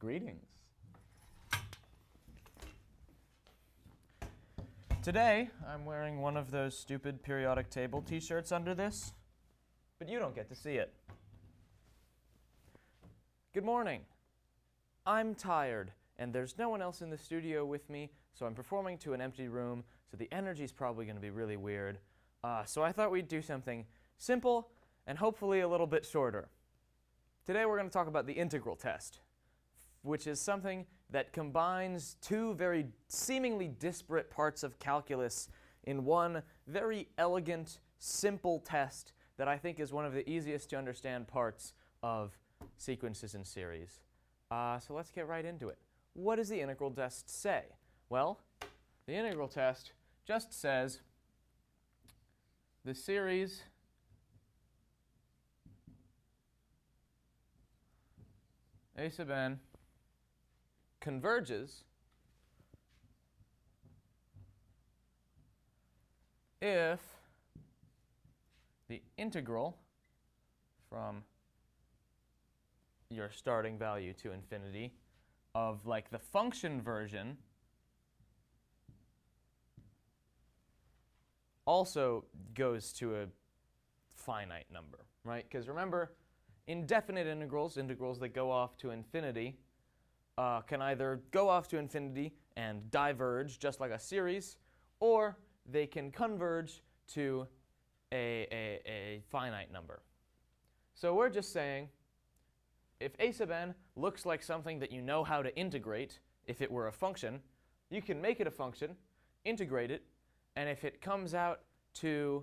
Greetings. Today, I'm wearing one of those stupid periodic table t-shirts under this, but you don't get to see it. Good morning. I'm tired, and there's no one else in the studio with me, so I'm performing to an empty room, so the energy's probably going to be really weird. So I thought we'd do something simple and hopefully a little bit shorter. Today we're going to talk about the integral test, which is something that combines two very seemingly disparate parts of calculus in one very elegant, simple test that I think is one of the easiest to understand parts of sequences and series. So let's get right into it. What does the integral test say? Well, the integral test just says the series a sub n converges if the integral from your starting value to infinity of like the function version also goes to a finite number, right? Because remember, indefinite integrals, integrals that go off to infinity, can either go off to infinity and diverge just like a series, or they can converge to a finite number. So we're just saying, if a sub n looks like something that you know how to integrate, if it were a function, you can make it a function, integrate it, and if it comes out to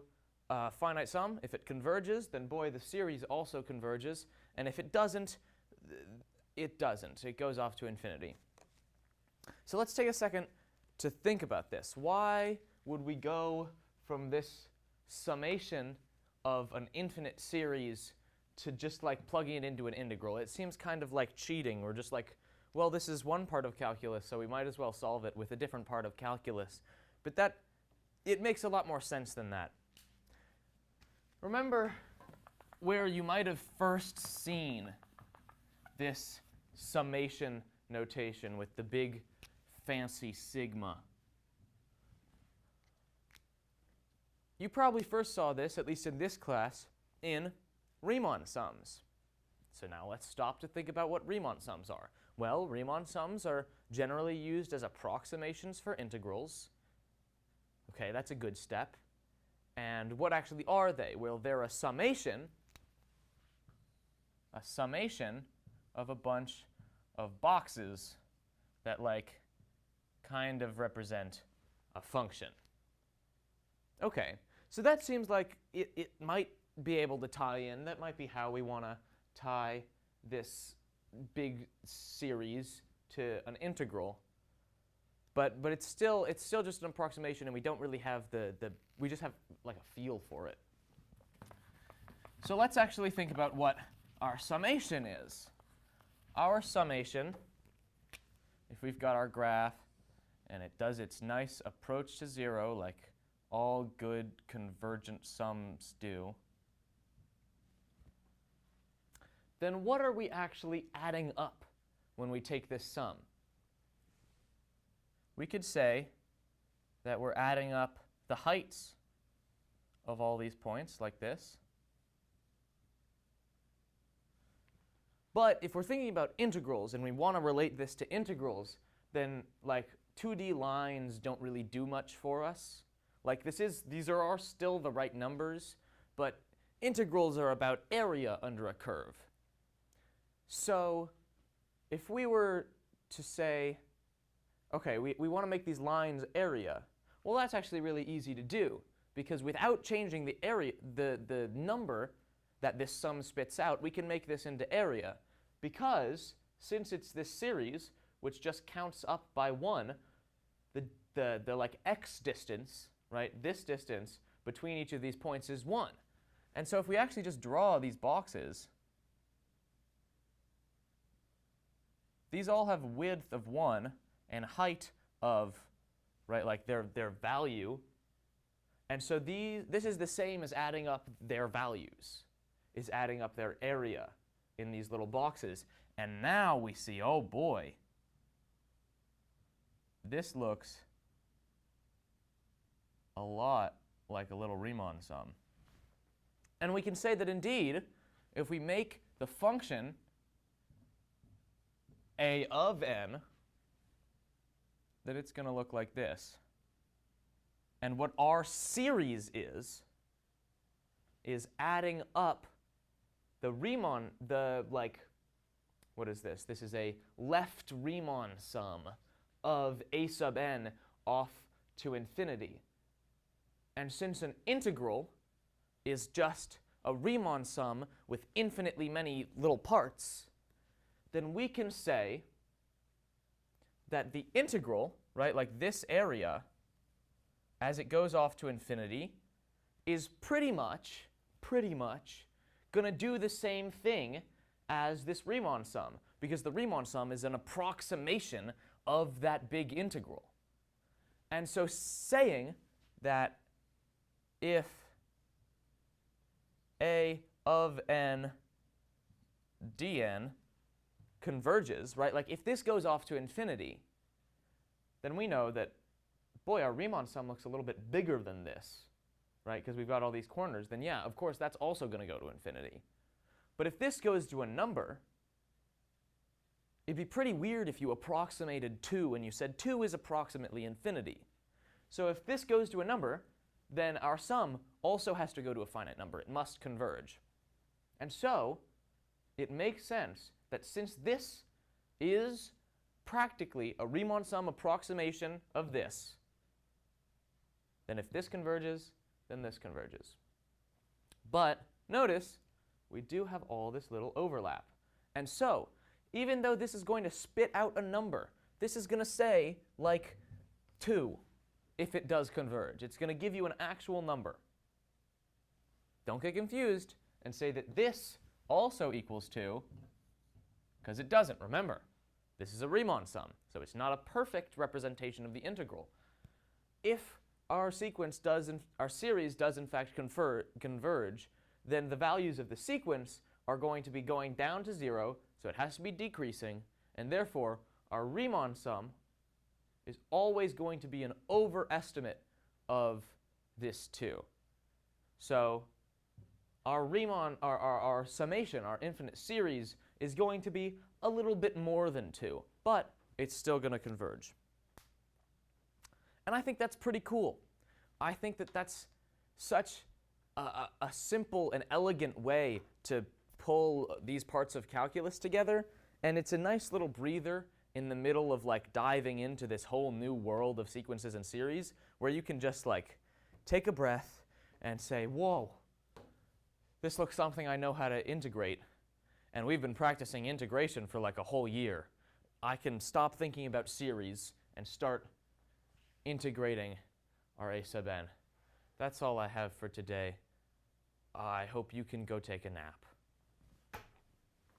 a finite sum, if it converges, then boy, the series also converges, and if it doesn't, it doesn't. It goes off to infinity. So let's take a second to think about this. Why would we go from this summation of an infinite series to just like plugging it into an integral? It seems kind of like cheating. We're just like, well, this is one part of calculus, so we might as well solve it with a different part of calculus. But it makes a lot more sense than that. Remember where you might have first seen this summation notation with the big fancy sigma. You probably first saw this, at least in this class, in Riemann sums. So now let's stop to think about what Riemann sums are. Well, Riemann sums are generally used as approximations for integrals. Okay, that's a good step. And what actually are they? Well, they're a summation of a bunch of boxes that like kind of represent a function. Okay, so that seems like it might be able to tie in. That might be how we want to tie this big series to an integral. But it's still just an approximation, and we don't really have we just have like a feel for it. So let's actually think about what our summation is. Our summation, if we've got our graph and it does its nice approach to zero like all good convergent sums do, then what are we actually adding up when we take this sum? We could say that we're adding up the heights of all these points like this. But if we're thinking about integrals and we want to relate this to integrals, then like 2D lines don't really do much for us. Like these are still the right numbers, but integrals are about area under a curve. So if we were to say, okay, we want to make these lines area, well, that's actually really easy to do, because without changing the area, the number that this sum spits out, we can make this into area, because since it's this series, which just counts up by 1, the like x distance, right, this distance between each of these points is 1. And so if we actually just draw these boxes, these all have width of 1 and height of, right, like their value. And so this is the same as adding up their values, is adding up their area in these little boxes. And now we see, oh boy, this looks a lot like a little Riemann sum. And we can say that indeed, if we make the function a of n, that it's going to look like this. And what our series is adding up the Riemann, what is this? This is a left Riemann sum of a sub n off to infinity. And since an integral is just a Riemann sum with infinitely many little parts, then we can say that the integral, right, like this area, as it goes off to infinity, is pretty much going to do the same thing as this Riemann sum, because the Riemann sum is an approximation of that big integral. And so saying that if a of n dn converges, right, like if this goes off to infinity, then we know that, boy, our Riemann sum looks a little bit bigger than this, right, because we've got all these corners. Then yeah, of course, that's also going to go to infinity. But if this goes to a number, it'd be pretty weird if you approximated 2 and you said 2 is approximately infinity. So if this goes to a number, then our sum also has to go to a finite number. It must converge. And so it makes sense that since this is practically a Riemann sum approximation of this, then if this converges, then this converges. But notice, we do have all this little overlap. And so, even though this is going to spit out a number, this is going to say, like, 2, if it does converge. It's going to give you an actual number. Don't get confused and say that this also equals 2, because it doesn't. Remember, this is a Riemann sum, so it's not a perfect representation of the integral. If our series does in fact converge, then the values of the sequence are going to be going down to 0, so it has to be decreasing, and therefore our Riemann sum is always going to be an overestimate of this 2. So our summation, our infinite series, is going to be a little bit more than 2, but it's still going to converge. And I think that's pretty cool. I think that that's such a simple and elegant way to pull these parts of calculus together, and it's a nice little breather in the middle of like diving into this whole new world of sequences and series, where you can just like take a breath and say, whoa, this looks something I know how to integrate, and we've been practicing integration for like a whole year. I can stop thinking about series and start integrating our a sub n. That's all I have for today. I hope you can go take a nap.